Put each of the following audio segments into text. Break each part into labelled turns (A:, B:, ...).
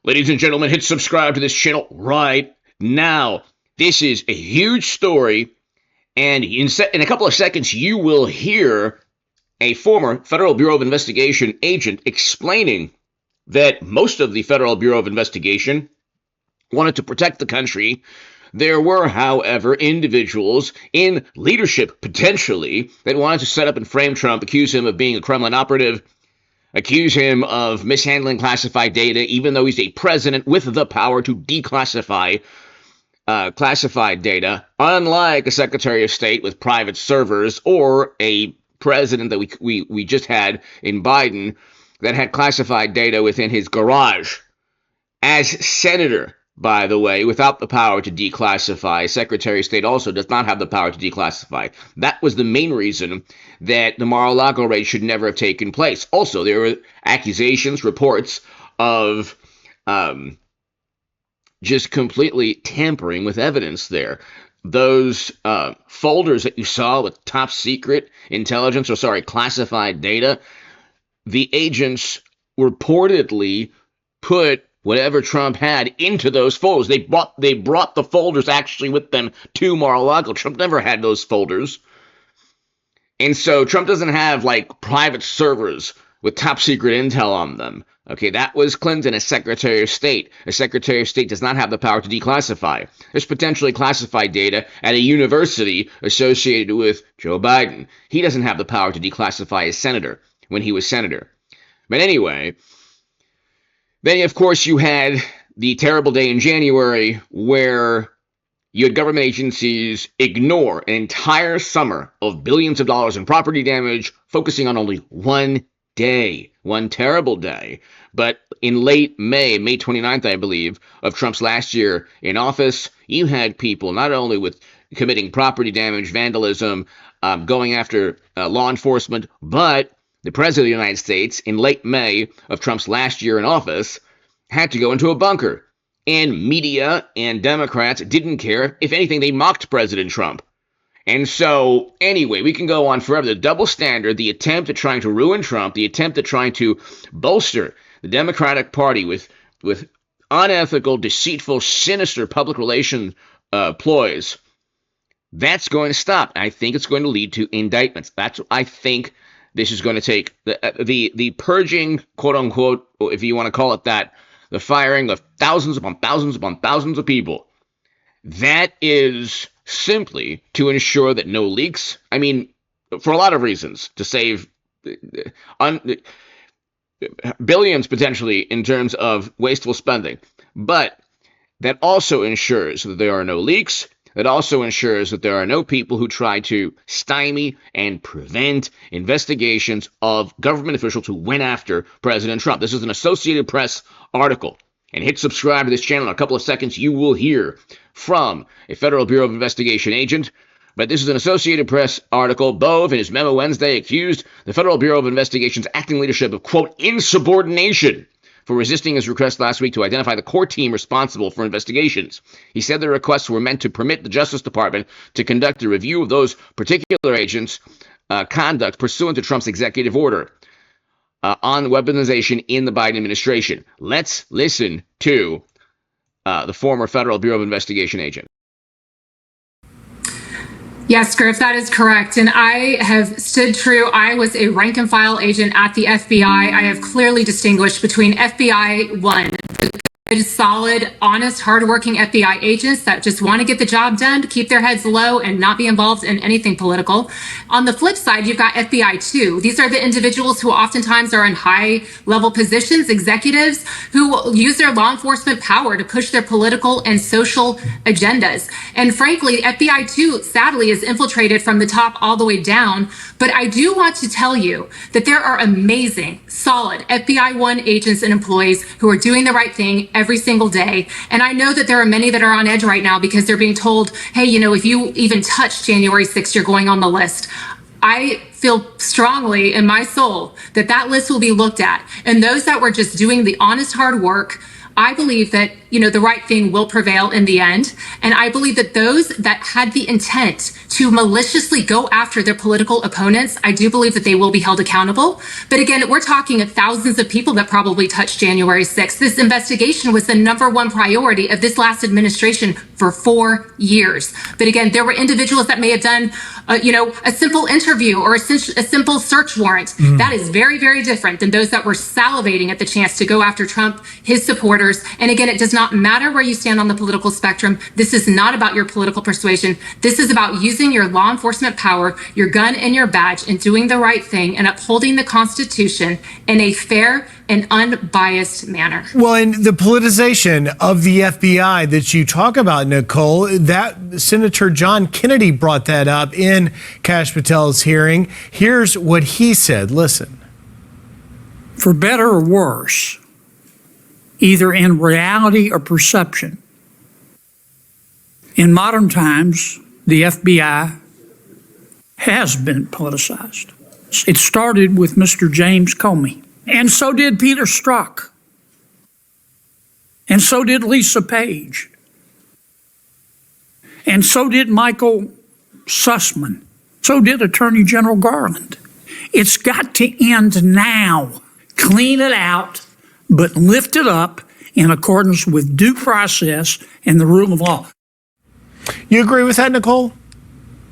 A: Ladies and gentlemen, hit subscribe to this channel right now. This is a huge story, and in a couple of seconds, you will hear a former Federal Bureau of Investigation agent explaining that most of the Federal Bureau of Investigation wanted to protect the country. There were, however, individuals in leadership, potentially, that wanted to set up and frame Trump, accuse him of being a Kremlin operative, accuse him of mishandling classified data, even though he's a president with the power to declassify classified data, unlike a Secretary of State with private servers or a president that we just had in Biden that had classified data within his garage. As senator, by the way, without the power to declassify, Secretary of State also does not have the power to declassify. That was the main reason that the Mar-a-Lago raid should never have taken place. Also, there were accusations, reports of just completely tampering with evidence there. Those folders that you saw with top secret intelligence, classified data, the agents reportedly put whatever Trump had into those folders. They brought the folders actually with them to Mar-a-Lago. Trump never had those folders. And so Trump doesn't have like private servers with top secret intel on them. Okay, that was Clinton as Secretary of State. A Secretary of State does not have the power to declassify. There's potentially classified data at a university associated with Joe Biden. He doesn't have the power to declassify as senator when he was senator. But anyway, then of course you had the terrible day in January where you had government agencies ignore an entire summer of billions of dollars in property damage, focusing on only one day, one terrible day. But in late May 29th, I believe, of Trump's last year in office, you had people not only with committing property damage, vandalism, going after law enforcement, but the President of the United States, in late May of Trump's last year in office, had to go into a bunker. And media and Democrats didn't care. If anything, they mocked President Trump. And so, anyway, we can go on forever. The double standard, the attempt at trying to ruin Trump, the attempt at trying to bolster the Democratic Party with unethical, deceitful, sinister public relations ploys, that's going to stop. I think it's going to lead to indictments. That's what I think this is going to take. The purging, quote unquote, if you want to call it that, the firing of thousands upon thousands upon thousands of people. That is simply to ensure that no leaks. I mean, for a lot of reasons, to save billions potentially in terms of wasteful spending. But that also ensures that there are no leaks. It also ensures that there are no people who try to stymie and prevent investigations of government officials who went after President Trump. This is an Associated Press article. And hit subscribe to this channel. In a couple of seconds, you will hear from a Federal Bureau of Investigation agent. But this is an Associated Press article. Bove, in his memo Wednesday, accused the Federal Bureau of Investigation's acting leadership of, quote, insubordination for resisting his request last week to identify the core team responsible for investigations. He said the requests were meant to permit the Justice Department to conduct a review of those particular agents' conduct pursuant to Trump's executive order on weaponization in the Biden administration. Let's listen to the former Federal Bureau of Investigation agent.
B: Yes, Griff, that is correct. And I have stood true. I was a rank and file agent at the FBI. I have clearly distinguished between FBI 1, solid, honest, hardworking FBI agents that just want to get the job done, keep their heads low, and not be involved in anything political. On the flip side, you've got FBI 2. These are the individuals who oftentimes are in high-level positions, executives, who use their law enforcement power to push their political and social agendas. And frankly, FBI 2, sadly, is infiltrated from the top all the way down. But I do want to tell you that there are amazing, solid FBI 1 agents and employees who are doing the right thing every single day. And I know that there are many that are on edge right now because they're being told, hey, if you even touch January 6th, you're going on the list. I feel strongly in my soul that that list will be looked at. And those that were just doing the honest, hard work, I believe that, the right thing will prevail in the end. And I believe that those that had the intent to maliciously go after their political opponents, I do believe that they will be held accountable. But again, we're talking of thousands of people that probably touched January 6th. This investigation was the number one priority of this last administration for 4 years. But again, there were individuals that may have done, a simple interview or a simple search warrant. That is very, very different than those that were salivating at the chance to go after Trump, his supporters. And again, it does not matter where you stand on the political spectrum. This is not about your political persuasion. This is about using your law enforcement power, your gun and your badge, and doing the right thing and upholding the Constitution in a fair and unbiased manner.
C: Well, and the politicization of the FBI that you talk about, Nicole, that Senator John Kennedy brought that up in Kash Patel's hearing. Here's what he said. Listen.
D: For better or worse, either in reality or perception, in modern times, the FBI has been politicized. It started with Mr. James Comey, and so did Peter Strzok, and so did Lisa Page, and so did Michael Sussman, so did Attorney General Garland. It's got to end now. Clean it out, but lift it up in accordance with due process and the rule of law.
C: You agree with that, Nicole?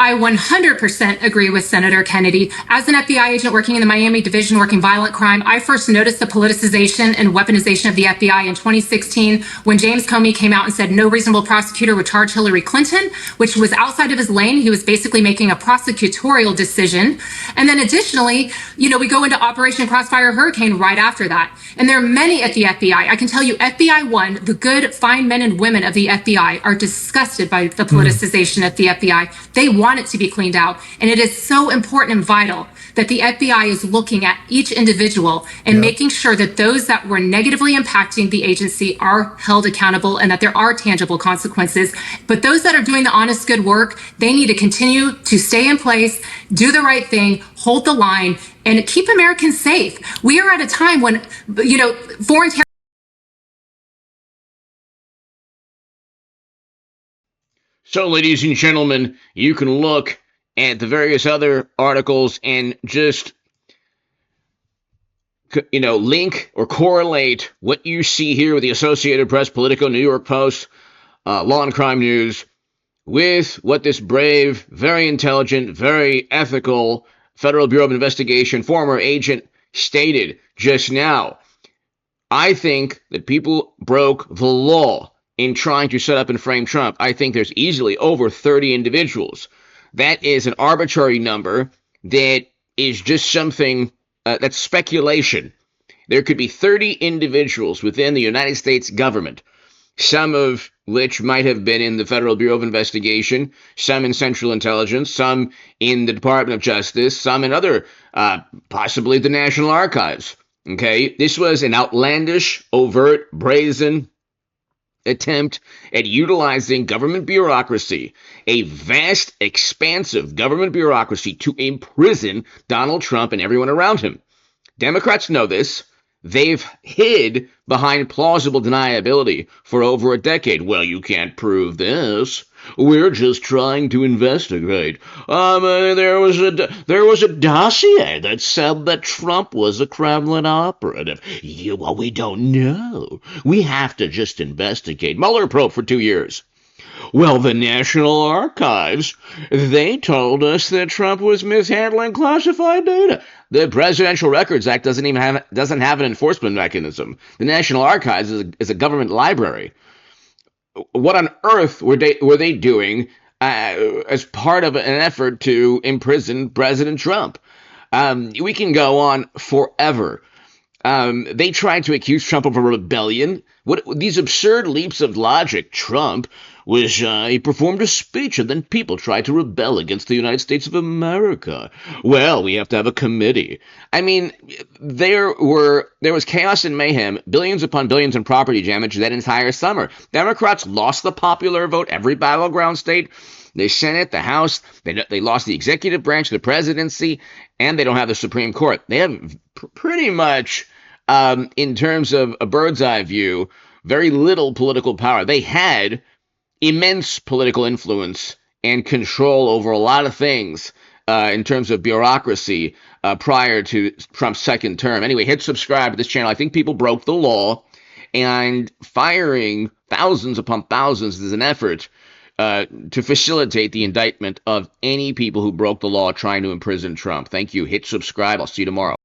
B: I 100% agree with Senator Kennedy. As an FBI agent working in the Miami Division working violent crime, I first noticed the politicization and weaponization of the FBI in 2016 when James Comey came out and said no reasonable prosecutor would charge Hillary Clinton, which was outside of his lane. He was basically making a prosecutorial decision. And then additionally, we go into Operation Crossfire Hurricane right after that. And there are many at the FBI. I can tell you FBI 1, the good, fine men and women of the FBI are disgusted by the politicization at the FBI. They want it to be cleaned out. And it is so important and vital that the FBI is looking at each individual and making sure that those that were negatively impacting the agency are held accountable and that there are tangible consequences. But those that are doing the honest, good work, they need to continue to stay in place, do the right thing, hold the line, and keep Americans safe. We are at a time when, foreign terror.
A: So, ladies and gentlemen, you can look at the various other articles and just, link or correlate what you see here with the Associated Press, Politico, New York Post, Law and Crime News, with what this brave, very intelligent, very ethical Federal Bureau of Investigation former agent stated just now. I think that people broke the law in trying to set up and frame Trump. I think there's easily over 30 individuals. That is an arbitrary number that is just something that's speculation. There could be 30 individuals within the United States government, some of which might have been in the Federal Bureau of Investigation, some in Central Intelligence, some in the Department of Justice, some in other, possibly the National Archives. Okay, this was an outlandish, overt, brazen attempt at utilizing government bureaucracy, a vast, expansive government bureaucracy, to imprison Donald Trump and everyone around him. Democrats know this. They've hid behind plausible deniability for over a decade. Well, you can't prove this. We're just trying to investigate. There was a dossier that said that Trump was a Kremlin operative. Well, we don't know. We have to just investigate. Mueller probe for 2 years. Well, the National Archives, they told us that Trump was mishandling classified data. The Presidential Records Act doesn't have an enforcement mechanism. The National Archives is a government library. What on earth were they doing as part of an effort to imprison President Trump? We can go on forever. They tried to accuse Trump of a rebellion. What these absurd leaps of logic? Trump was he performed a speech and then people tried to rebel against the United States of America. Well, we have to have a committee. I mean, there was chaos and mayhem, billions upon billions in property damage that entire summer. Democrats lost the popular vote, every battleground state. the Senate, the House. They lost the executive branch, the presidency, and they don't have the Supreme Court. They have pretty much, in terms of a bird's eye view, very little political power. They had immense political influence and control over a lot of things in terms of bureaucracy prior to Trump's second term. Anyway, hit subscribe to this channel. I think people broke the law, and firing thousands upon thousands is an effort to facilitate the indictment of any people who broke the law trying to imprison Trump. Thank you. Hit subscribe. I'll see you tomorrow.